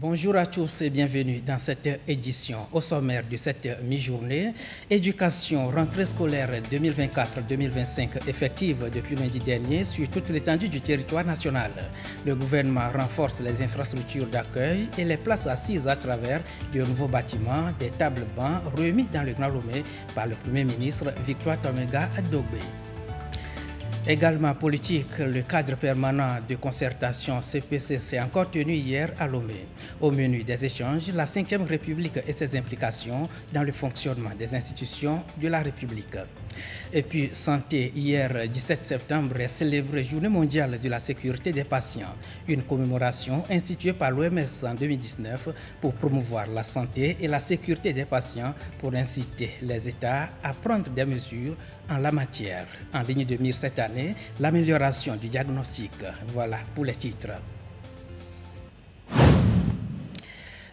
Bonjour à tous et bienvenue dans cette édition. Au sommaire de cette mi-journée, éducation, rentrée scolaire 2024-2025 effective depuis lundi dernier sur toute l'étendue du territoire national. Le gouvernement renforce les infrastructures d'accueil et les places assises à travers de nouveaux bâtiments, des tables bancs remis dans le Grand Lomé par le Premier ministre Victoire Toméga Adogbe. Également politique, le cadre permanent de concertation CPC s'est encore tenu hier à Lomé. Au menu des échanges, la Ve République et ses implications dans le fonctionnement des institutions de la République. Et puis, santé, hier 17 septembre est célébrée Journée mondiale de la sécurité des patients, une commémoration instituée par l'OMS en 2019 pour promouvoir la santé et la sécurité des patients pour inciter les États à prendre des mesures en la matière. En ligne de mire cette année, l'amélioration du diagnostic. Voilà pour les titres.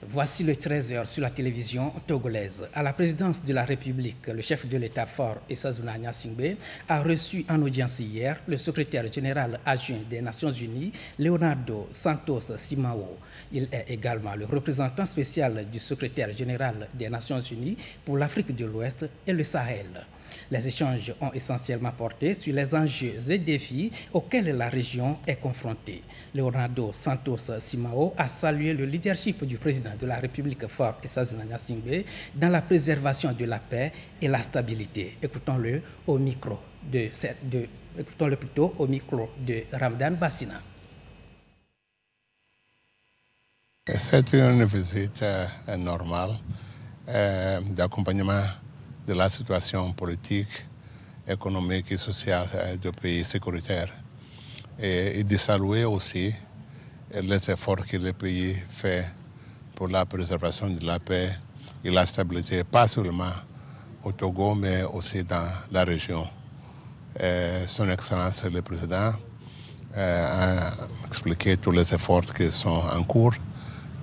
Voici le 13h sur la télévision togolaise. À la présidence de la République, le chef de l'État fort Essaouzouana Niassingbe a reçu en audience hier le secrétaire général adjoint des Nations Unies, Leonardo Santos Simao. Il est également le représentant spécial du secrétaire général des Nations Unies pour l'Afrique de l'Ouest et le Sahel. Les échanges ont essentiellement porté sur les enjeux et défis auxquels la région est confrontée. Leonardo Santos Simao a salué le leadership du président de la République fort Essaouzouana Niassingbe dans la préservation de la paix et la stabilité. Écoutons-le plutôt au micro de Ramadan Bassina. C'est une visite normale d'accompagnement de la situation politique, économique et sociale du pays sécuritaire. Et de saluer aussi les efforts que le pays fait pour la préservation de la paix et la stabilité, pas seulement au Togo, mais aussi dans la région. Son Excellence le Président a expliqué tous les efforts qui sont en cours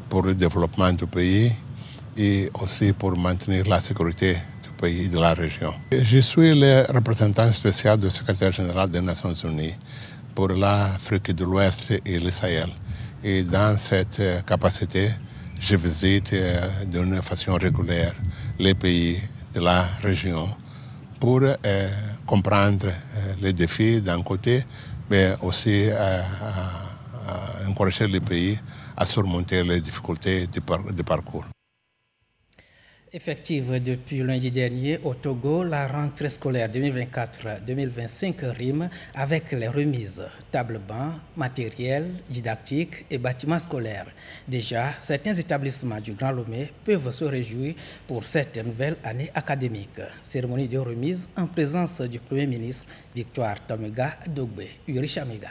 pour le développement du pays et aussi pour maintenir la sécurité du pays et de la région. Je suis le représentant spécial du secrétaire général des Nations Unies pour l'Afrique de l'Ouest et le Sahel. Et dans cette capacité, je visite d'une façon régulière les pays de la région pour comprendre les défis d'un côté, mais aussi encourager les pays à surmonter les difficultés de parcours. Effective depuis lundi dernier au Togo, la rentrée scolaire 2024-2025 rime avec les remises, tables bancs, matériel, didactique et bâtiments scolaires. Déjà, certains établissements du Grand Lomé peuvent se réjouir pour cette nouvelle année académique. Cérémonie de remise en présence du Premier ministre Victoire Toméga Adogbe, Uri Chamega.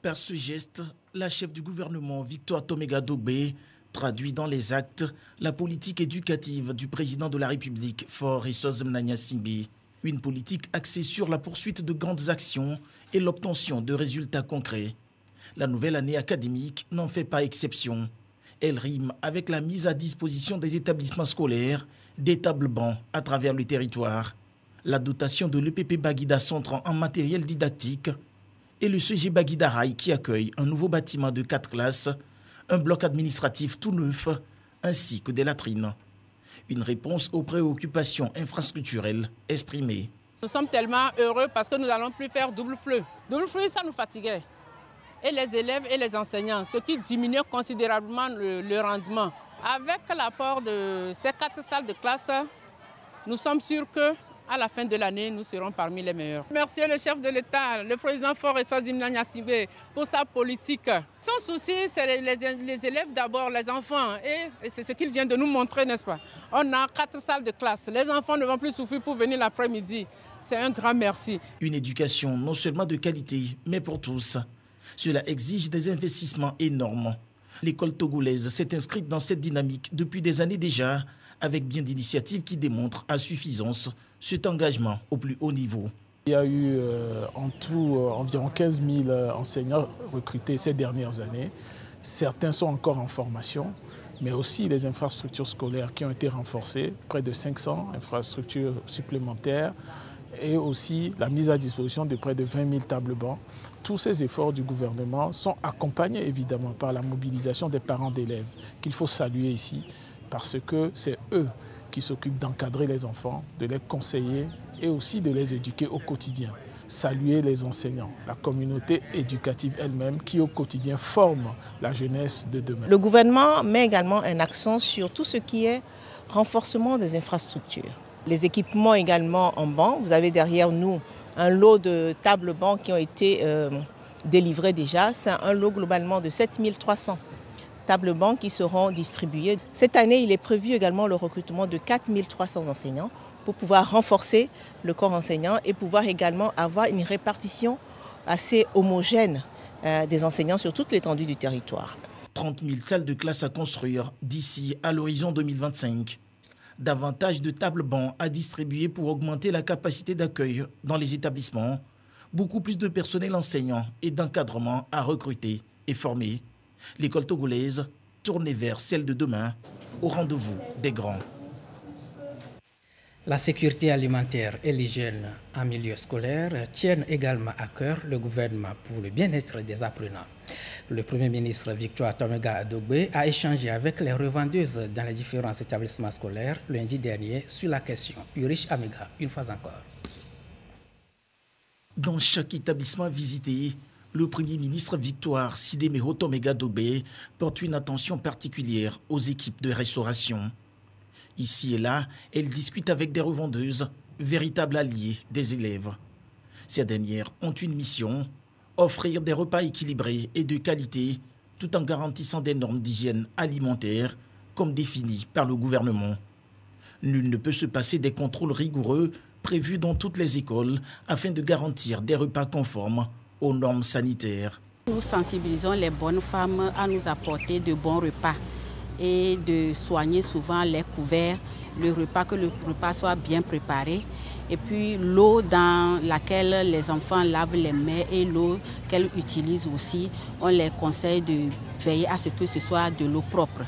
Par ce geste, la chef du gouvernement Victoire Toméga Adogbe traduit dans les actes la politique éducative du président de la République, Faure Essaouzouana Niassingbe. Une politique axée sur la poursuite de grandes actions et l'obtention de résultats concrets. La nouvelle année académique n'en fait pas exception. Elle rime avec la mise à disposition des établissements scolaires, des tables bancs à travers le territoire, la dotation de l'EPP Baguida Centre en matériel didactique et le CG Baguida Rail qui accueille un nouveau bâtiment de 4 classes, un bloc administratif tout neuf, ainsi que des latrines. Une réponse aux préoccupations infrastructurelles exprimées. Nous sommes tellement heureux parce que nous n'allons plus faire double flux. Double flux, ça nous fatiguait. Et les élèves et les enseignants, ce qui diminuait considérablement le rendement. Avec l'apport de ces 4 salles de classe, nous sommes sûrs que à la fin de l'année, nous serons parmi les meilleurs. Merci le chef de l'État, le président Faure Essaouzouana Niassingbe pour sa politique. Son souci, c'est les élèves d'abord, les enfants. Et c'est ce qu'il vient de nous montrer, n'est-ce pas? On a 4 salles de classe. Les enfants ne vont plus souffrir pour venir l'après-midi. C'est un grand merci. Une éducation non seulement de qualité, mais pour tous. Cela exige des investissements énormes. L'école togolaise s'est inscrite dans cette dynamique depuis des années déjà, avec bien d'initiatives qui démontrent à suffisance cet engagement au plus haut niveau. Il y a eu en tout environ 15 000 enseignants recrutés ces dernières années. Certains sont encore en formation, mais aussi les infrastructures scolaires qui ont été renforcées, près de 500 infrastructures supplémentaires, et aussi la mise à disposition de près de 20 000 tables bancs. Tous ces efforts du gouvernement sont accompagnés évidemment par la mobilisation des parents d'élèves, qu'il faut saluer ici, parce que c'est eux qui s'occupent d'encadrer les enfants, de les conseiller et aussi de les éduquer au quotidien. Saluer les enseignants, la communauté éducative elle-même qui au quotidien forme la jeunesse de demain. Le gouvernement met également un accent sur tout ce qui est renforcement des infrastructures. Les équipements également en banc. Vous avez derrière nous un lot de tables bancs qui ont été délivrés déjà. C'est un lot globalement de 7300 tables bancs qui seront distribuées. Cette année, il est prévu également le recrutement de 4300 enseignants pour pouvoir renforcer le corps enseignant et pouvoir également avoir une répartition assez homogène des enseignants sur toute l'étendue du territoire. 30 000 salles de classe à construire d'ici à l'horizon 2025. Davantage de tables bancs à distribuer pour augmenter la capacité d'accueil dans les établissements. Beaucoup plus de personnel enseignant et d'encadrement à recruter et former. L'école togolaise tournée vers celle de demain, au rendez-vous des grands. La sécurité alimentaire et l'hygiène en milieu scolaire tiennent également à cœur le gouvernement pour le bien-être des apprenants. Le Premier ministre Victoire Tomega-Adogbe a échangé avec les revendeuses dans les différents établissements scolaires lundi dernier sur la question. Urish Amega, une fois encore. Dans chaque établissement visité, le Premier ministre Victoire Sidéméro Tomega-Adogbe porte une attention particulière aux équipes de restauration. Ici et là, elle discute avec des revendeuses, véritables alliés des élèves. Ces dernières ont une mission, offrir des repas équilibrés et de qualité, tout en garantissant des normes d'hygiène alimentaire, comme définies par le gouvernement. Nul ne peut se passer des contrôles rigoureux prévus dans toutes les écoles afin de garantir des repas conformes aux normes sanitaires. Nous sensibilisons les bonnes femmes à nous apporter de bons repas et de soigner souvent les couverts, que le repas soit bien préparé. Et puis l'eau dans laquelle les enfants lavent les mains et l'eau qu'elles utilisent aussi, on les conseille de veiller à ce que ce soit de l'eau propre.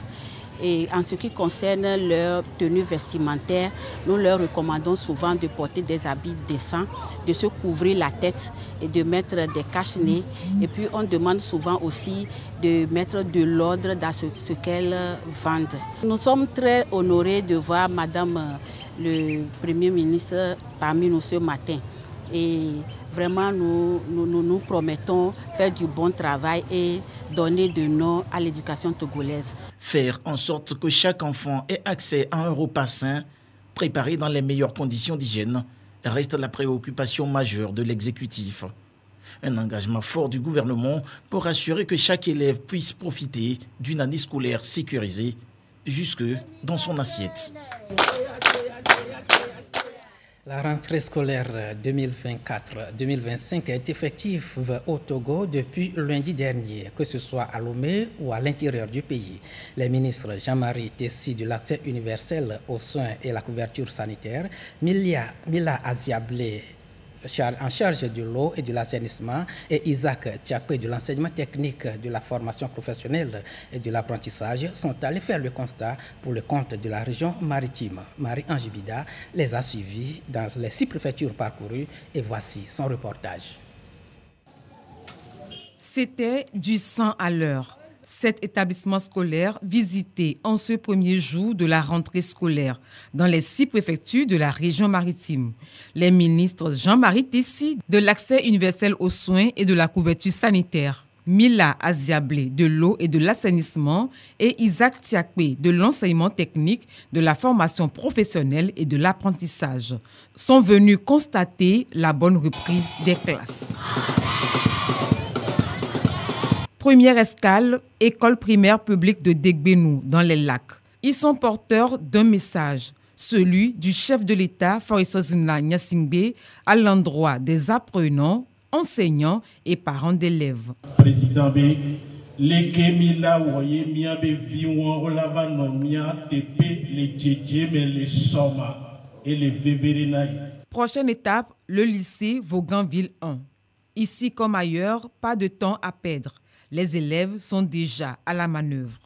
Et en ce qui concerne leur tenue vestimentaire, nous leur recommandons souvent de porter des habits décents, de se couvrir la tête et de mettre des cache-nez. Et puis on demande souvent aussi de mettre de l'ordre dans ce qu'elles vendent. Nous sommes très honorés de voir Madame le Premier ministre parmi nous ce matin. Et vraiment, nous promettons faire du bon travail et donner de nom à l'éducation togolaise. Faire en sorte que chaque enfant ait accès à un repas sain, préparé dans les meilleures conditions d'hygiène, reste la préoccupation majeure de l'exécutif. Un engagement fort du gouvernement pour assurer que chaque élève puisse profiter d'une année scolaire sécurisée jusque dans son assiette. La rentrée scolaire 2024-2025 est effective au Togo depuis lundi dernier, que ce soit à Lomé ou à l'intérieur du pays. Les ministres Jean-Marie Tessi de l'accès universel aux soins et la couverture sanitaire, Mila Aziablé en charge de l'eau et de l'assainissement et Isaac Tchakwe de l'enseignement technique, de la formation professionnelle et de l'apprentissage sont allés faire le constat pour le compte de la région maritime. Marie-Ange Bida les a suivis dans les 6 préfectures parcourues et voici son reportage. C'était du 100 à l'heure. 7 établissements scolaires visités en ce premier jour de la rentrée scolaire dans les 6 préfectures de la région maritime. Les ministres Jean-Marie Tessi de l'accès universel aux soins et de la couverture sanitaire, Mila Aziablé de l'eau et de l'assainissement et Isaac Tchakwe de l'enseignement technique, de la formation professionnelle et de l'apprentissage sont venus constater la bonne reprise des classes. Première escale, école primaire publique de Degbenou, dans les lacs. Ils sont porteurs d'un message, celui du chef de l'État, Faure Issozinna Gnassingbé, à l'endroit des apprenants, enseignants et parents d'élèves. Président B, prochaine étape, le lycée Vauganville 1. Ici comme ailleurs, pas de temps à perdre. Les élèves sont déjà à la manœuvre.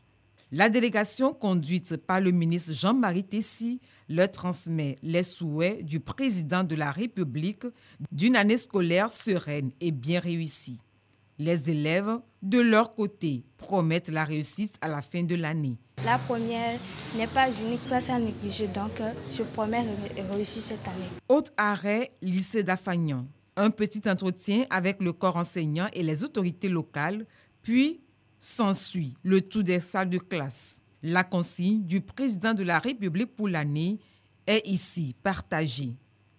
La délégation conduite par le ministre Jean-Marie Tessy leur transmet les souhaits du président de la République d'une année scolaire sereine et bien réussie. Les élèves, de leur côté, promettent la réussite à la fin de l'année. La première n'est pas une classe à négliger, donc je promets réussir cette année. Haute-Arrêt, lycée d'Afagnan. Un petit entretien avec le corps enseignant et les autorités locales, puis s'ensuit le tour des salles de classe. La consigne du président de la République pour l'année est ici partagée.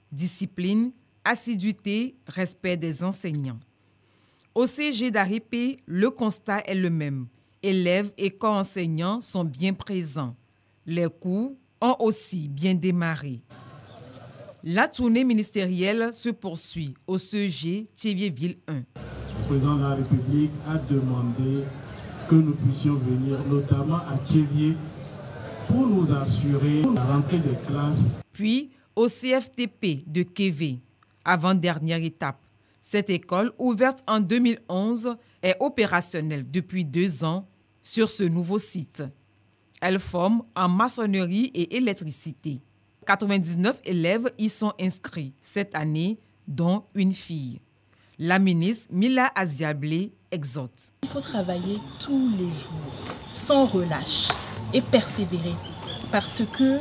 Discipline, assiduité, respect des enseignants. Au CG d'Aripé, le constat est le même. Élèves et corps enseignants sont bien présents. Les cours ont aussi bien démarré. La tournée ministérielle se poursuit au CG Thiévier-Ville 1. Le président de la République a demandé que nous puissions venir notamment à Thiévier pour nous assurer la rentrée des classes. Puis au CFTP de Kévé, avant-dernière étape. Cette école, ouverte en 2011, est opérationnelle depuis 2 ans sur ce nouveau site. Elle forme en maçonnerie et électricité. 99 élèves y sont inscrits cette année, dont une fille. La ministre Mila Aziablé exhorte. Il faut travailler tous les jours, sans relâche et persévérer, parce que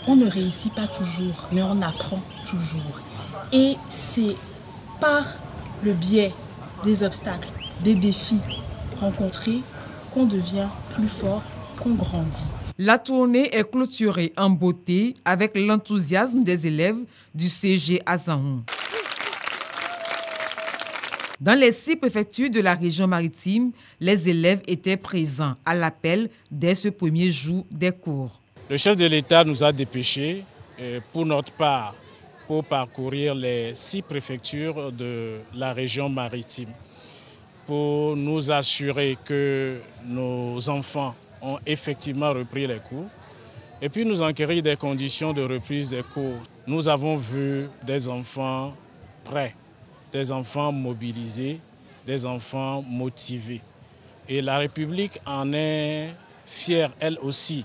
on ne réussit pas toujours, mais on apprend toujours. Et c'est par le biais des obstacles, des défis rencontrés qu'on devient plus fort, qu'on grandit. La tournée est clôturée en beauté avec l'enthousiasme des élèves du CG Azahon. Dans les 6 préfectures de la région maritime, les élèves étaient présents à l'appel dès ce premier jour des cours. Le chef de l'État nous a dépêchés pour notre part pour parcourir les 6 préfectures de la région maritime pour nous assurer que nos enfants ont effectivement repris les cours et puis nous enquérir des conditions de reprise des cours. Nous avons vu des enfants prêts, des enfants mobilisés, des enfants motivés. Et la République en est fière elle aussi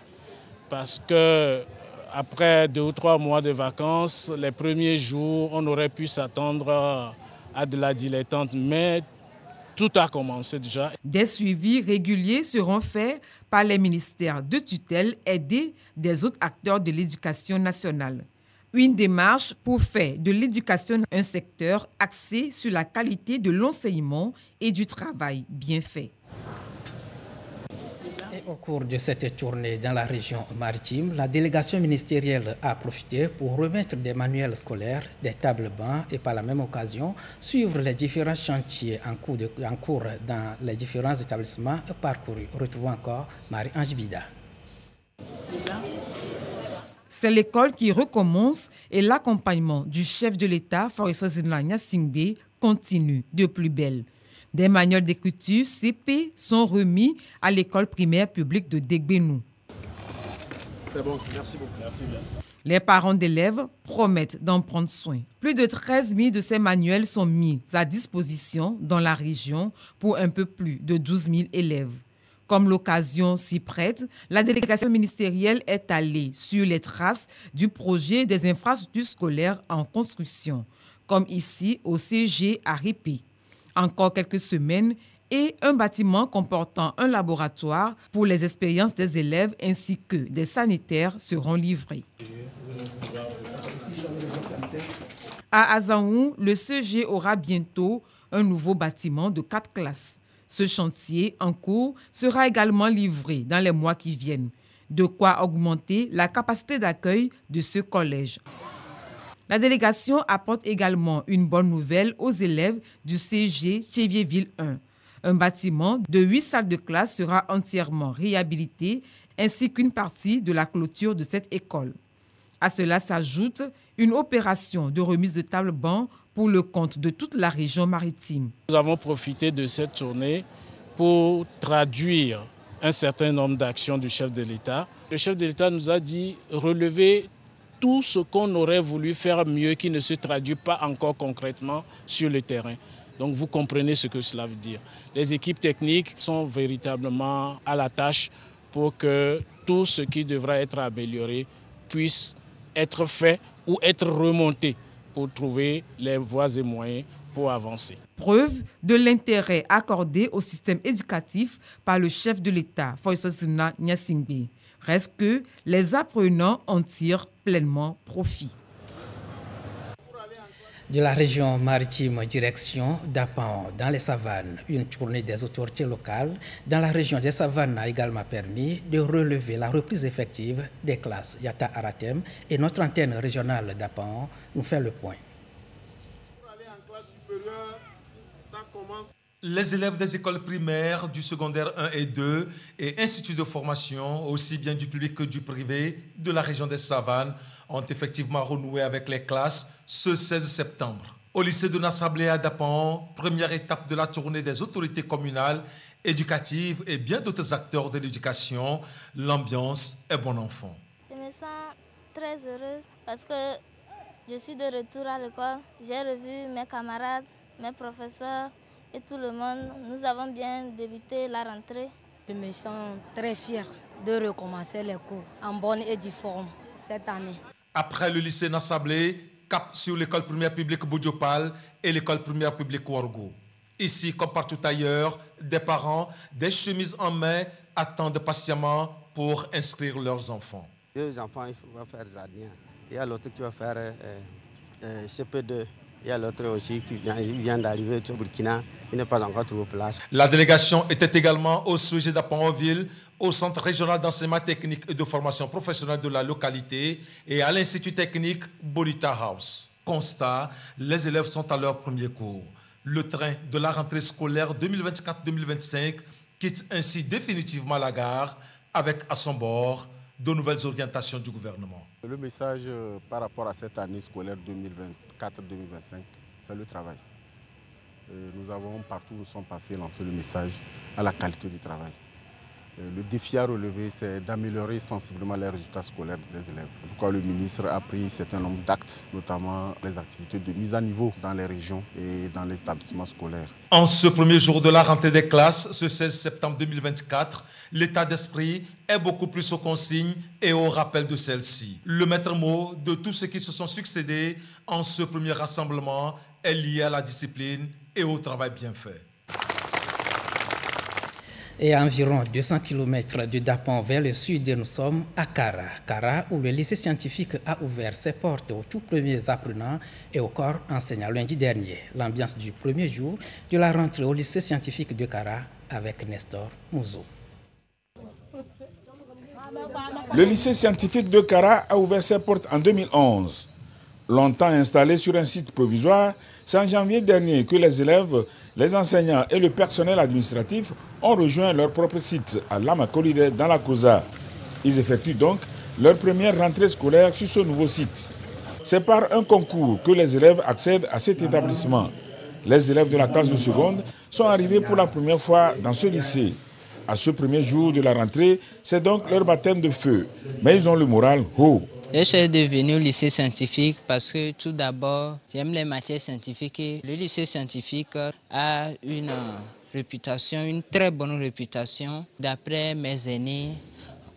parce que après 2 ou 3 mois de vacances, les premiers jours, on aurait pu s'attendre à de la dilettante, mais tout a commencé déjà. Des suivis réguliers seront faits par les ministères de tutelle aidés des autres acteurs de l'éducation nationale. Une démarche pour faire de l'éducation un secteur axé sur la qualité de l'enseignement et du travail bien fait. Au cours de cette tournée dans la région maritime, la délégation ministérielle a profité pour remettre des manuels scolaires, des tables-bancs et par la même occasion suivre les différents chantiers en cours dans les différents établissements parcourus. Retrouvons encore Marie-Ange Bida. C'est l'école qui recommence et l'accompagnement du chef de l'État, Faure Essozina Gnassingbé, continue de plus belle. Des manuels d'écriture CP sont remis à l'école primaire publique de Degbenou. C'est bon, merci beaucoup. Merci bien. Les parents d'élèves promettent d'en prendre soin. Plus de 13 000 de ces manuels sont mis à disposition dans la région pour un peu plus de 12 000 élèves. Comme l'occasion s'y prête, la délégation ministérielle est allée sur les traces du projet des infrastructures scolaires en construction, comme ici au CG à Ripé. Encore quelques semaines et un bâtiment comportant un laboratoire pour les expériences des élèves ainsi que des sanitaires seront livrés. À Azahou, le CG aura bientôt un nouveau bâtiment de 4 classes. Ce chantier en cours sera également livré dans les mois qui viennent, de quoi augmenter la capacité d'accueil de ce collège. La délégation apporte également une bonne nouvelle aux élèves du CG Thiévier-Ville 1. Un bâtiment de 8 salles de classe sera entièrement réhabilité, ainsi qu'une partie de la clôture de cette école. À cela s'ajoute une opération de remise de table-banc pour le compte de toute la région maritime. Nous avons profité de cette tournée pour traduire un certain nombre d'actions du chef de l'État. Le chef de l'État nous a dit relever tout ce qu'on aurait voulu faire mieux qui ne se traduit pas encore concrètement sur le terrain. Donc vous comprenez ce que cela veut dire. Les équipes techniques sont véritablement à la tâche pour que tout ce qui devra être amélioré puisse être fait ou être remonté pour trouver les voies et moyens pour avancer. Preuve de l'intérêt accordé au système éducatif par le chef de l'État, Foyesozena Gnassingbé. Reste que les apprenants en tirent pleinement profit. De la région maritime, direction d'Apan, dans les savanes. Une tournée des autorités locales dans la région des savanes a également permis de relever la reprise effective des classes Yata Aratem, et notre antenne régionale d'Apan nous fait le point. Pour aller en classe supérieure, ça commence. Les élèves des écoles primaires, du secondaire 1 et 2 et instituts de formation, aussi bien du public que du privé, de la région des Savanes, ont effectivement renoué avec les classes ce 16 septembre. Au lycée de Nassablé à Dapan, première étape de la tournée des autorités communales, éducatives et bien d'autres acteurs de l'éducation, l'ambiance est bon enfant. Je me sens très heureuse parce que je suis de retour à l'école. J'ai revu mes camarades, mes professeurs et tout le monde. Nous avons bien débuté la rentrée. Je me sens très fière de recommencer les cours en bonne et due forme cette année. Après le lycée Nassablé, cap sur l'école primaire publique Boudjopal et l'école primaire publique Ouargo. Ici, comme partout ailleurs, des parents, des chemises en main, attendent patiemment pour inscrire leurs enfants. 2 enfants, il faut faire jardin. Il y a l'autre qui va faire CP2. Il y a l'autre aussi qui vient d'arriver au Burkina. Il n'est pas encore trouvé place. La délégation était également au sujet d'Apan-Ville, au Centre régional d'enseignement technique et de formation professionnelle de la localité et à l'Institut technique Bonita House. Constat, les élèves sont à leur premier cours. Le train de la rentrée scolaire 2024-2025 quitte ainsi définitivement la gare avec à son bord de nouvelles orientations du gouvernement. Le message par rapport à cette année scolaire 2024-2025, c'est le travail. Nous avons partout où nous sommes passés lancé le message à la qualité du travail. Le défi à relever, c'est d'améliorer sensiblement les résultats scolaires des élèves. Pourquoi le ministre a pris un certain nombre d'actes, notamment les activités de mise à niveau dans les régions et dans les établissements scolaires. En ce premier jour de la rentrée des classes, ce 16 septembre 2024, l'état d'esprit est beaucoup plus aux consignes et au rappel de celles-ci. Le maître mot de tous ceux qui se sont succédés en ce premier rassemblement est lié à la discipline et au travail bien fait. Et à environ 200 km de Dapan vers le sud, nous sommes à Kara. Kara, où le lycée scientifique a ouvert ses portes aux tout premiers apprenants et aux corps enseignants lundi dernier. L'ambiance du premier jour de la rentrée au lycée scientifique de Kara avec Nestor Mouzo. Le lycée scientifique de Kara a ouvert ses portes en 2011. Longtemps installé sur un site provisoire, c'est en janvier dernier que les élèves, les enseignants et le personnel administratif ont rejoint leur propre site à Lamakolide dans la Kosa. Ils effectuent donc leur première rentrée scolaire sur ce nouveau site. C'est par un concours que les élèves accèdent à cet établissement. Les élèves de la classe de seconde sont arrivés pour la première fois dans ce lycée. À ce premier jour de la rentrée, c'est donc leur baptême de feu. Mais ils ont le moral haut. Je suis devenu au lycée scientifique parce que tout d'abord, j'aime les matières scientifiques et le lycée scientifique a une réputation, une très bonne réputation. D'après mes aînés,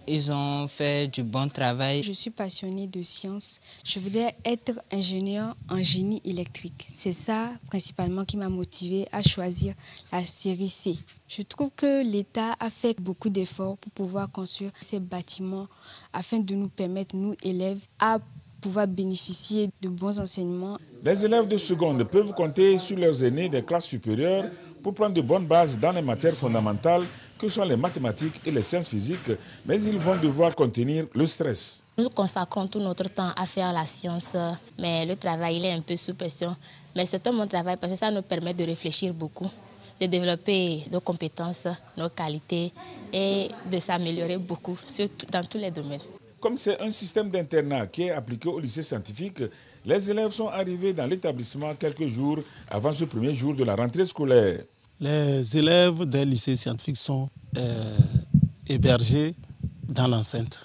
ils ont fait du bon travail. Je suis passionnée de sciences. Je voudrais être ingénieure en génie électrique. C'est ça principalement qui m'a motivée à choisir la série C. Je trouve que l'État a fait beaucoup d'efforts pour pouvoir construire ces bâtiments afin de nous permettre, nous élèves, à pouvoir bénéficier de bons enseignements. Les élèves de seconde peuvent compter sur leurs aînés des classes supérieures pour prendre de bonnes bases dans les matières fondamentales que sont les mathématiques et les sciences physiques, mais ils vont devoir contenir le stress. Nous consacrons tout notre temps à faire la science, mais le travail il est un peu sous pression. Mais c'est un bon travail parce que ça nous permet de réfléchir beaucoup, de développer nos compétences, nos qualités et de s'améliorer beaucoup, surtout dans tous les domaines. Comme c'est un système d'internat qui est appliqué au lycée scientifique, les élèves sont arrivés dans l'établissement quelques jours avant ce premier jour de la rentrée scolaire. Les élèves des lycées scientifiques sont hébergés dans l'enceinte.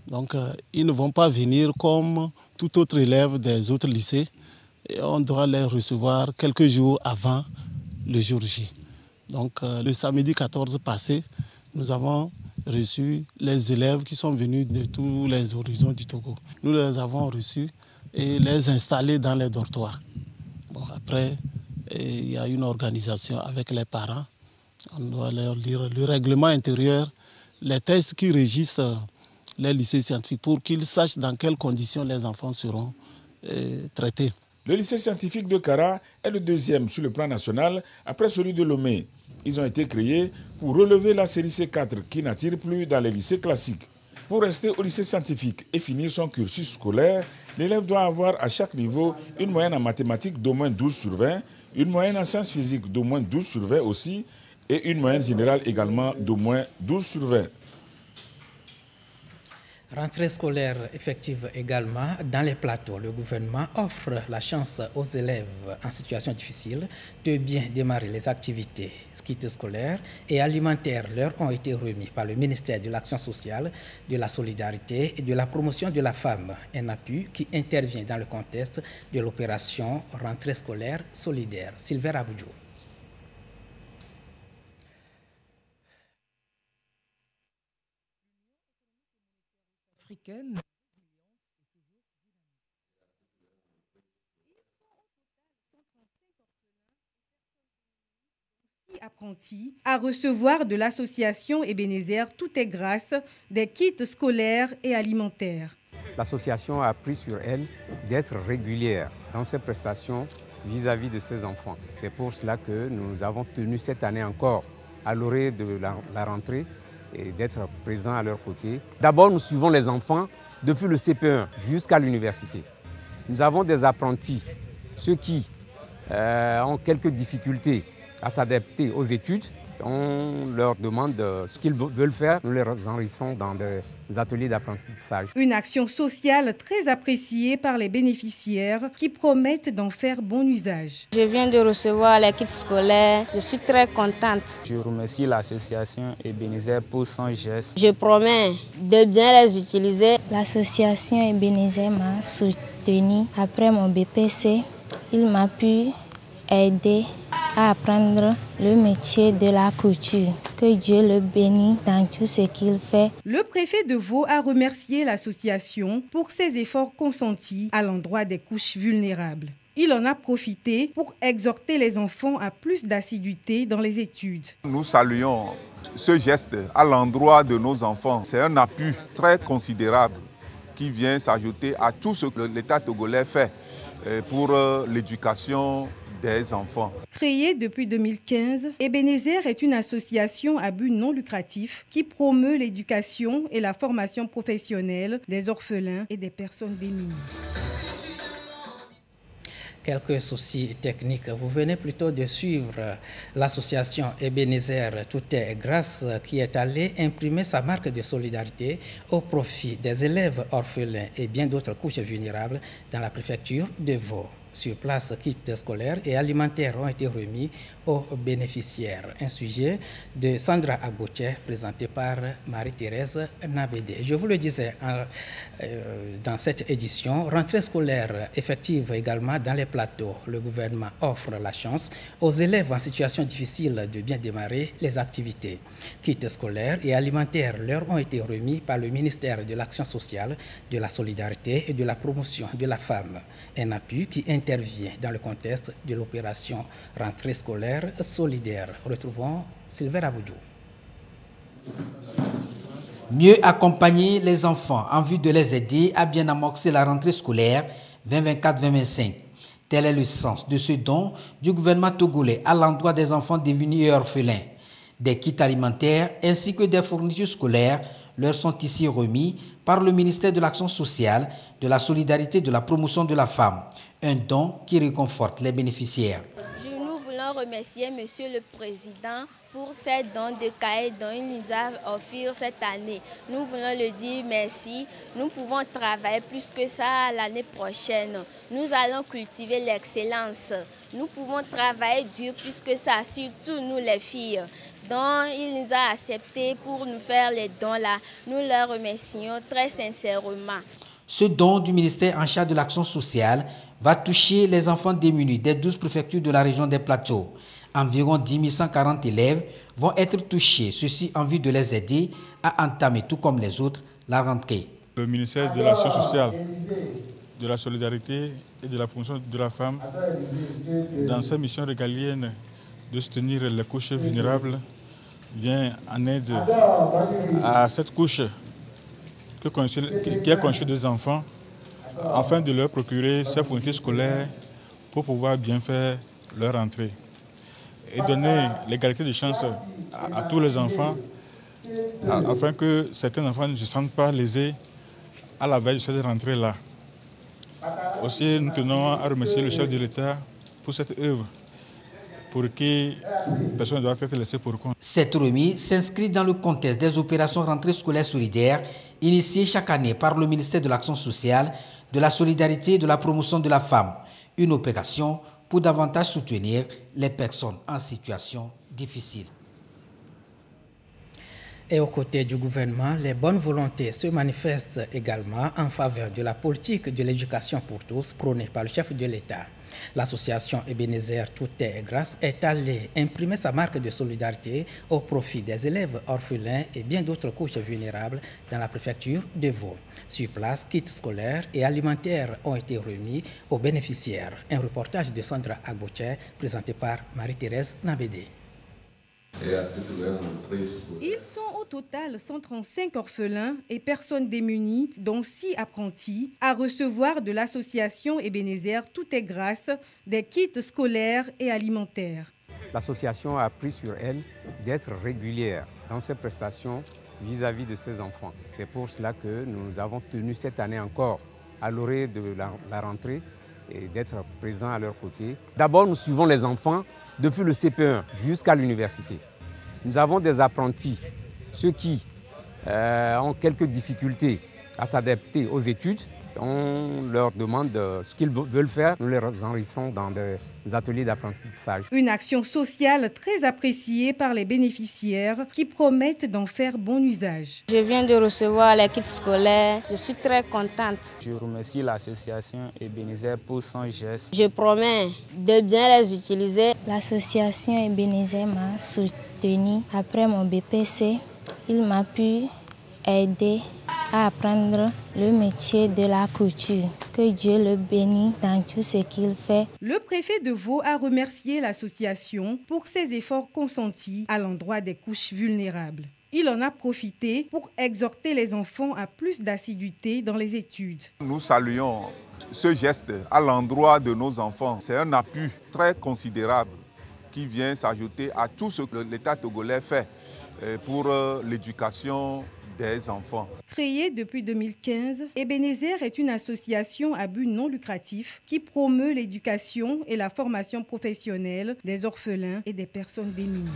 Donc, ils ne vont pas venir comme tout autre élève des autres lycées. Et on doit les recevoir quelques jours avant le jour J. Donc, le samedi 14 passé, nous avons reçu les élèves qui sont venus de tous les horizons du Togo. Nous les avons reçus et les installés dans les dortoirs. Bon, après, il y a une organisation avec les parents. On doit leur lire le règlement intérieur, les textes qui régissent les lycées scientifiques pour qu'ils sachent dans quelles conditions les enfants seront traités. Le lycée scientifique de Kara est le deuxième sur le plan national après celui de Lomé. Ils ont été créés pour relever la série C4 qui n'attire plus dans les lycées classiques. Pour rester au lycée scientifique et finir son cursus scolaire, l'élève doit avoir à chaque niveau une moyenne en mathématiques d'au moins 12 sur 20, une moyenne en sciences physiques d'au moins 12 sur 20 aussi, et une moyenne générale également d'au moins 12 sur 20. Rentrée scolaire effective également dans les plateaux. Le gouvernement offre la chance aux élèves en situation difficile de bien démarrer les activités. Kits scolaires et alimentaires leur ont été remis par le ministère de l'Action sociale, de la solidarité et de la promotion de la femme, un appui qui intervient dans le contexte de l'opération Rentrée scolaire solidaire. Sylvain Aboudjou. Africaine. Apprentis à recevoir de l'association Ebenezer Tout est grâce des kits scolaires et alimentaires. L'association a pris sur elle d'être régulière dans ses prestations vis-à-vis de ses enfants. C'est pour cela que nous avons tenu cette année encore à l'orée de la rentrée et d'être présents à leur côté. D'abord, nous suivons les enfants depuis le CP1 jusqu'à l'université. Nous avons des apprentis, ceux qui ont quelques difficultés à s'adapter aux études. On leur demande ce qu'ils veulent faire. Nous les enrichissons dans des ateliers d'apprentissage. Une action sociale très appréciée par les bénéficiaires qui promettent d'en faire bon usage. Je viens de recevoir les kits scolaires. Je suis très contente. Je remercie l'association Ebenezer pour son geste. Je promets de bien les utiliser. L'association Ebenezer m'a soutenue après mon BPC. Il m'a pu aider à apprendre le métier de la couture. Que Dieu le bénisse dans tout ce qu'il fait. Le préfet de Vaud a remercié l'association pour ses efforts consentis à l'endroit des couches vulnérables. Il en a profité pour exhorter les enfants à plus d'assiduité dans les études. Nous saluons ce geste à l'endroit de nos enfants. C'est un appui très considérable qui vient s'ajouter à tout ce que l'État togolais fait pour l'éducation des enfants. Créée depuis 2015, Ebenezer est une association à but non lucratif qui promeut l'éducation et la formation professionnelle des orphelins et des personnes démunies. Quelques soucis techniques. Vous venez plutôt de suivre l'association Ebenezer Tout est grâce qui est allée imprimer sa marque de solidarité au profit des élèves orphelins et bien d'autres couches vulnérables dans la préfecture de Vaud. Sur place, kits scolaires et alimentaires ont été remis aux bénéficiaires. Un sujet de Sandra Agboche présenté par Marie-Thérèse Nabédé. Je vous le disais dans cette édition, rentrée scolaire effective également dans les plateaux. Le gouvernement offre la chance aux élèves en situation difficile de bien démarrer les activités. Kits scolaires et alimentaires leur ont été remis par le ministère de l'Action sociale, de la solidarité et de la promotion de la femme. Un appui qui intervient dans le contexte de l'opération rentrée scolaire solidaire. Retrouvons Sylvain Aboudjou. Mieux accompagner les enfants en vue de les aider à bien amorcer la rentrée scolaire 2024-2025. Tel est le sens de ce don du gouvernement togolais à l'endroit des enfants démunis et orphelins. Des kits alimentaires ainsi que des fournitures scolaires leur sont ici remis par le ministère de l'Action sociale, de la solidarité et de la promotion de la femme. Un don qui réconforte les bénéficiaires. Nous voulons remercier Monsieur le Président pour ces dons de cahiers dont il nous a offert cette année. Nous voulons le dire merci. Nous pouvons travailler plus que ça l'année prochaine. Nous allons cultiver l'excellence. Nous pouvons travailler dur plus que ça, surtout nous les filles. Donc il nous a acceptés pour nous faire les dons là. Nous leur remercions très sincèrement. Ce don du ministère en charge de l'action sociale va toucher les enfants démunis des 12 préfectures de la région des Plateaux. Environ 10 140 élèves vont être touchés, ceci en vue de les aider a entamé, tout comme les autres, la rentrée. Le ministère de l'Action sociale, de la solidarité et de la promotion de la femme, dans sa mission régalienne de soutenir les couches vulnérables, vient en aide à cette couche qui a conçu des enfants afin de leur procurer ces fournitures scolaires pour pouvoir bien faire leur rentrée et donner l'égalité de chance à tous les enfants afin que certains enfants ne se sentent pas lésés à la veille de cette rentrée-là. Aussi, nous tenons à remercier le chef de l'État pour cette œuvre pour qui personne ne doit être laissé pour compte. Cette remise s'inscrit dans le contexte des opérations rentrées scolaires solidaires initiées chaque année par le ministère de l'Action sociale, de la solidarité et de la promotion de la femme. Une opération pour davantage soutenir les personnes en situation difficile. Et aux côtés du gouvernement, les bonnes volontés se manifestent également en faveur de la politique de l'éducation pour tous prônée par le chef de l'État. L'association Ebenezer Tout est grâce est allée imprimer sa marque de solidarité au profit des élèves orphelins et bien d'autres couches vulnérables dans la préfecture de Vaud. Sur place, kits scolaires et alimentaires ont été remis aux bénéficiaires. Un reportage de Sandra Agboche présenté par Marie-Thérèse Nabédé. Ils sont au total 135 orphelins et personnes démunies, dont 6 apprentis, à recevoir de l'association Ebenezer Tout est grâce des kits scolaires et alimentaires. L'association a pris sur elle d'être régulière dans ses prestations vis-à-vis de ses enfants. C'est pour cela que nous avons tenu cette année encore à l'orée de la rentrée et d'être présents à leur côté. D'abord, nous suivons les enfants depuis le CP1 jusqu'à l'université. Nous avons des apprentis, ceux qui ont quelques difficultés à s'adapter aux études. On leur demande ce qu'ils veulent faire. Nous les enregistrons dans des ateliers d'apprentissage. Une action sociale très appréciée par les bénéficiaires qui promettent d'en faire bon usage. Je viens de recevoir les kits scolaires. Je suis très contente. Je remercie l'association Ebenezer pour son geste. Je promets de bien les utiliser. L'association Ebenezer m'a soutenue après mon BPC. Il m'a pu aider à apprendre le métier de la couture. Que Dieu le bénisse dans tout ce qu'il fait. Le préfet de Vaud a remercié l'association pour ses efforts consentis à l'endroit des couches vulnérables. Il en a profité pour exhorter les enfants à plus d'assiduité dans les études. Nous saluons ce geste à l'endroit de nos enfants. C'est un appui très considérable qui vient s'ajouter à tout ce que l'État togolais fait pour l'éducation des enfants. Créée depuis 2015, Ebenezer est une association à but non lucratif qui promeut l'éducation et la formation professionnelle des orphelins et des personnes démunies.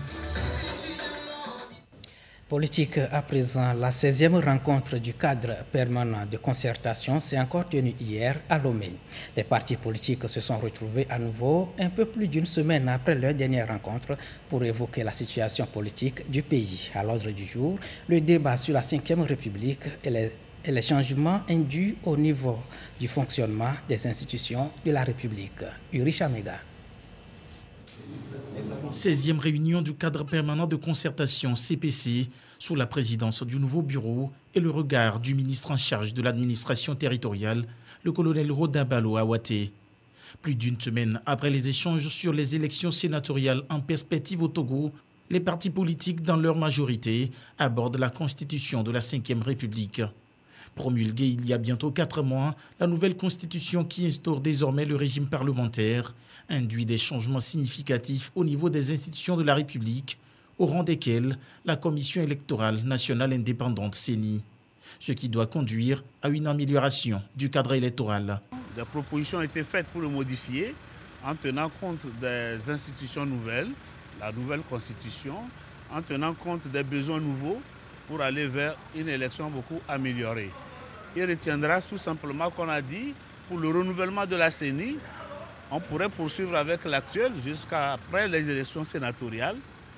Politique à présent, la 16e rencontre du cadre permanent de concertation s'est encore tenue hier à Lomé. Les partis politiques se sont retrouvés à nouveau un peu plus d'une semaine après leur dernière rencontre pour évoquer la situation politique du pays. À l'ordre du jour, le débat sur la 5e République et les changements induits au niveau du fonctionnement des institutions de la République. Uri Chamega. 16e réunion du cadre permanent de concertation CPC sous la présidence du nouveau bureau et le regard du ministre en charge de l'administration territoriale, le colonel Rodabalo Awaté. Plus d'une semaine après les échanges sur les élections sénatoriales en perspective au Togo, les partis politiques dans leur majorité abordent la constitution de la 5e République. Promulguée il y a bientôt 4 mois, la nouvelle constitution qui instaure désormais le régime parlementaire induit des changements significatifs au niveau des institutions de la République, au rang desquelles la Commission électorale nationale indépendante CENI, ce qui doit conduire à une amélioration du cadre électoral. Des propositions ont été faites pour le modifier en tenant compte des institutions nouvelles, la nouvelle constitution, en tenant compte des besoins nouveaux pour aller vers une élection beaucoup améliorée. Il retiendra tout simplement qu'on a dit, pour le renouvellement de la CENI, on pourrait poursuivre avec l'actuel jusqu'après les élections sénatoriales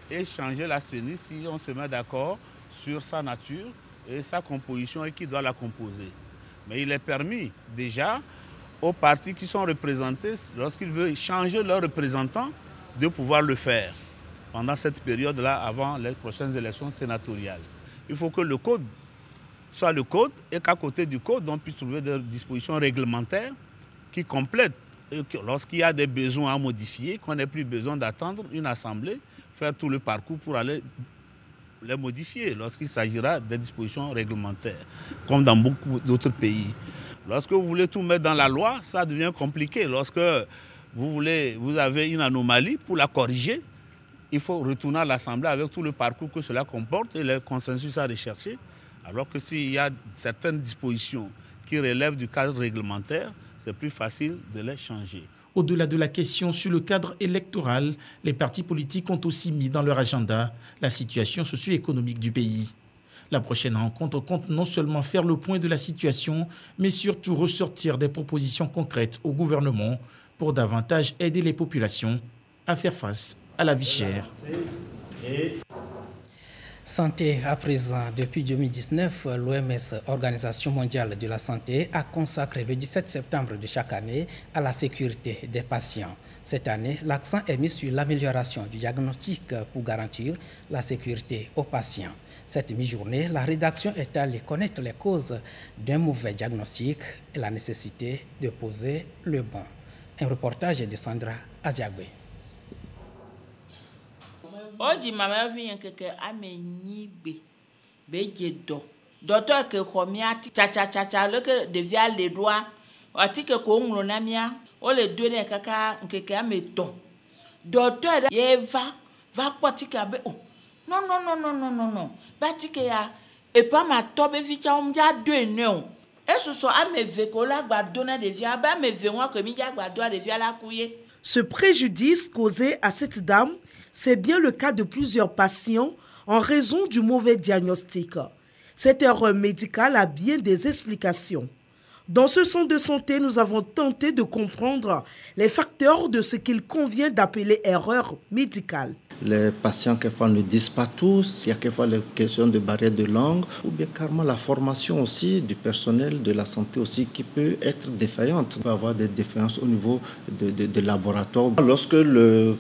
et changer la CENI si on se met d'accord sur sa nature et sa composition et qui doit la composer. Mais il est permis déjà aux partis qui sont représentés, lorsqu'ils veulent changer leurs représentants, de pouvoir le faire pendant cette période-là avant les prochaines élections sénatoriales. il faut que le code soit le code et qu'à côté du code, on puisse trouver des dispositions réglementaires qui complètent. Lorsqu'il y a des besoins à modifier, qu'on n'ait plus besoin d'attendre une assemblée, faire tout le parcours pour aller les modifier lorsqu'il s'agira des dispositions réglementaires, comme dans beaucoup d'autres pays. Lorsque vous voulez tout mettre dans la loi, ça devient compliqué. Lorsque vous avez une anomalie, pour la corriger, il faut retourner à l'Assemblée avec tout le parcours que cela comporte et le consensus à rechercher. Alors que s'il y a certaines dispositions qui relèvent du cadre réglementaire, c'est plus facile de les changer. Au-delà de la question sur le cadre électoral, les partis politiques ont aussi mis dans leur agenda la situation socio-économique du pays. La prochaine rencontre compte non seulement faire le point de la situation, mais surtout ressortir des propositions concrètes au gouvernement pour davantage aider les populations à faire face à la vie chère. Santé à présent. Depuis 2019, l'OMS, Organisation mondiale de la santé, a consacré le 17 septembre de chaque année à la sécurité des patients. Cette année, l'accent est mis sur l'amélioration du diagnostic pour garantir la sécurité aux patients. Cette mi-journée, la rédaction est allée connaître les causes d'un mauvais diagnostic et la nécessité de poser le bon. Un reportage de Sandra Aziagwe. Oji mama vi keke amenyi be do docteur ke khomia cha le que devia les doigts ati ke ko nglo na mia o le donner kaka keke ameton docteur ye va kwatika be oh non ba tike ya et pas ma tobe vi cha omja do non et ce so ameve ko la gba donner devia ba meve won ke mi ja gba do devia la couiller. Ce préjudice causé à cette dame, c'est bien le cas de plusieurs patients en raison du mauvais diagnostic. Cette erreur médicale a bien des explications. Dans ce centre de santé, nous avons tenté de comprendre les facteurs de ce qu'il convient d'appeler erreur médicale. Les patients, quelquefois, ne disent pas tous. Il y a quelquefois les questions de barrière de langue ou bien carrément la formation aussi du personnel de la santé aussi qui peut être défaillante. Il peut y avoir des défaillances au niveau de laboratoire. Lorsque le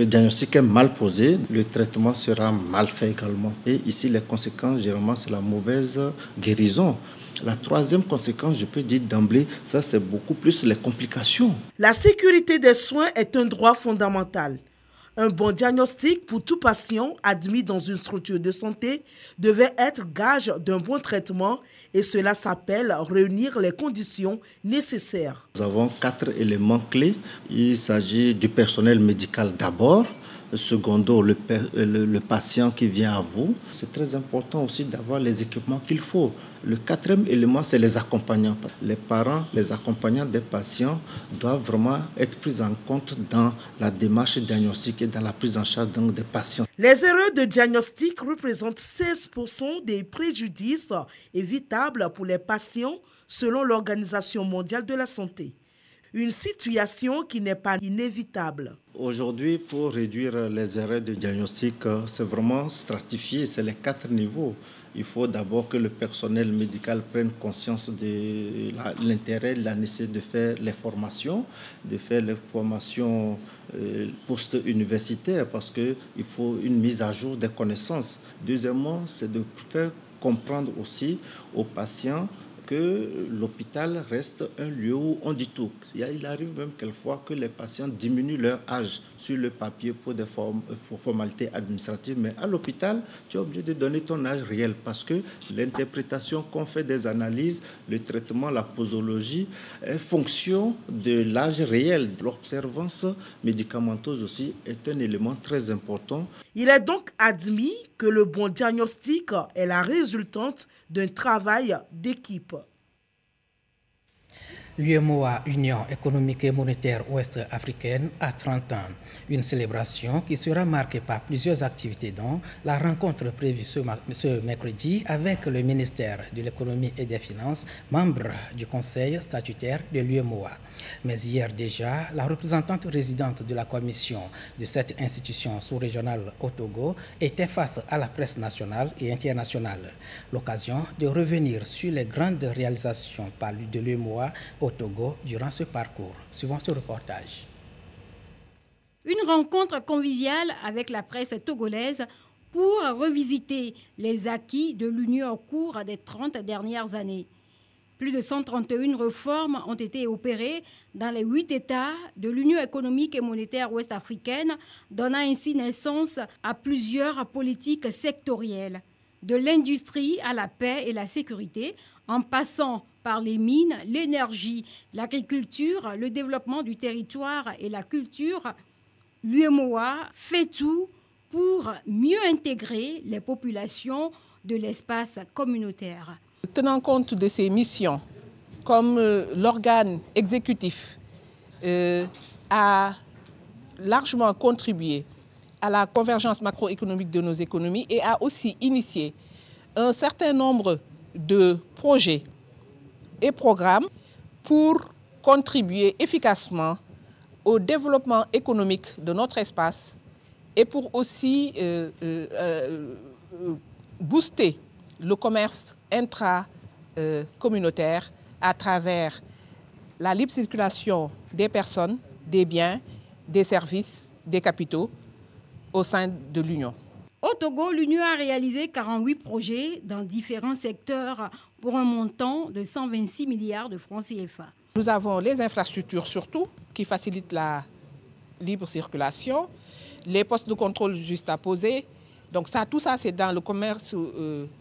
diagnostic est mal posé, le traitement sera mal fait également. Et ici, les conséquences, généralement, c'est la mauvaise guérison. La troisième conséquence, je peux dire d'emblée, ça c'est beaucoup plus les complications. La sécurité des soins est un droit fondamental. Un bon diagnostic pour tout patient admis dans une structure de santé devait être gage d'un bon traitement et cela s'appelle réunir les conditions nécessaires. Nous avons 4 éléments clés. Il s'agit du personnel médical d'abord. Secondo, le patient qui vient à vous. C'est très important aussi d'avoir les équipements qu'il faut. Le 4e élément, c'est les accompagnants. Les parents, les accompagnants des patients doivent vraiment être pris en compte dans la démarche diagnostique et dans la prise en charge des patients. Les erreurs de diagnostic représentent 16% des préjudices évitables pour les patients selon l'Organisation mondiale de la santé. Une situation qui n'est pas inévitable. Aujourd'hui, pour réduire les erreurs de diagnostic, c'est vraiment stratifié, c'est les 4 niveaux. Il faut d'abord que le personnel médical prenne conscience de l'intérêt, la nécessité de faire les formations post-universitaires parce qu'il faut une mise à jour des connaissances. Deuxièmement, c'est de faire comprendre aussi aux patients que l'hôpital reste un lieu où on dit tout. Il arrive même quelquefois que les patients diminuent leur âge sur le papier pour des formalités administratives, mais à l'hôpital, tu es obligé de donner ton âge réel parce que l'interprétation qu'on fait des analyses, le traitement, la posologie, est fonction de l'âge réel. L'observance médicamenteuse aussi est un élément très important. Il est donc admis que le bon diagnostic est la résultante d'un travail d'équipe. L'UEMOA, Union économique et monétaire ouest-africaine, a 30 ans. Une célébration qui sera marquée par plusieurs activités dont la rencontre prévue ce mercredi avec le ministère de l'économie et des finances, membre du conseil statutaire de l'UEMOA. Mais hier déjà, la représentante résidente de la commission de cette institution sous-régionale au Togo était face à la presse nationale et internationale. L'occasion de revenir sur les grandes réalisations de l'UEMOA au Togo durant ce parcours. Suivant ce reportage. Une rencontre conviviale avec la presse togolaise pour revisiter les acquis de l'Union au cours des 30 dernières années. Plus de 131 réformes ont été opérées dans les 8 États de l'Union économique et monétaire ouest-africaine, donnant ainsi naissance à plusieurs politiques sectorielles, de l'industrie à la paix et la sécurité, en passant par les mines, l'énergie, l'agriculture, le développement du territoire et la culture. L'UEMOA fait tout pour mieux intégrer les populations de l'espace communautaire. Tenant compte de ces missions, comme l'organe exécutif a largement contribué à la convergence macroéconomique de nos économies et a aussi initié un certain nombre de projets et programmes pour contribuer efficacement au développement économique de notre espace et pour aussi booster le commerce intra-communautaire à travers la libre circulation des personnes, des biens, des services, des capitaux au sein de l'Union. Au Togo, l'Union a réalisé 48 projets dans différents secteurs pour un montant de 126 milliards de francs CFA. Nous avons les infrastructures surtout qui facilitent la libre circulation, les postes de contrôle juste à poser. Donc tout ça, c'est dans le commerce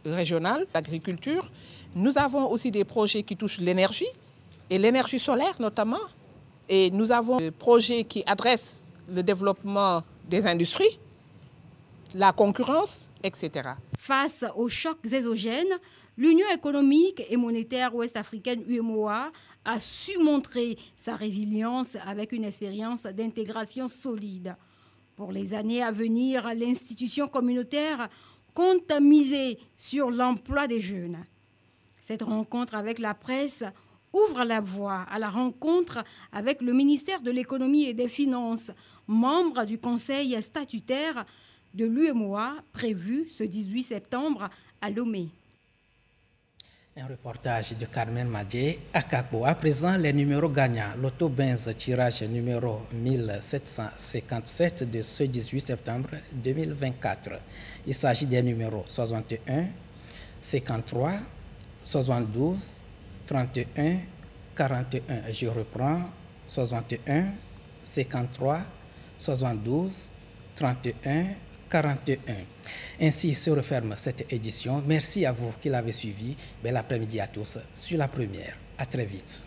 régional, l'agriculture. Nous avons aussi des projets qui touchent l'énergie, et l'énergie solaire notamment. Et nous avons des projets qui adressent le développement des industries, la concurrence, etc. Face aux chocs exogènes, l'Union économique et monétaire ouest-africaine UEMOA a su montrer sa résilience avec une expérience d'intégration solide. Pour les années à venir, l'institution communautaire compte miser sur l'emploi des jeunes. Cette rencontre avec la presse ouvre la voie à la rencontre avec le ministère de l'Économie et des Finances, membre du Conseil statutaire de l'UEMOA, prévu ce 18 septembre à Lomé. Un reportage de Carmen Madje à Kakbo. À présent, les numéros gagnants. Loto Benz tirage numéro 1757 de ce 18 septembre 2024. Il s'agit des numéros 61, 53, 72, 31, 41. Je reprends. 61, 53, 72, 31, 41. Ainsi se referme cette édition. Merci à vous qui l'avez suivi. Bel après-midi à tous sur La Première. À très vite.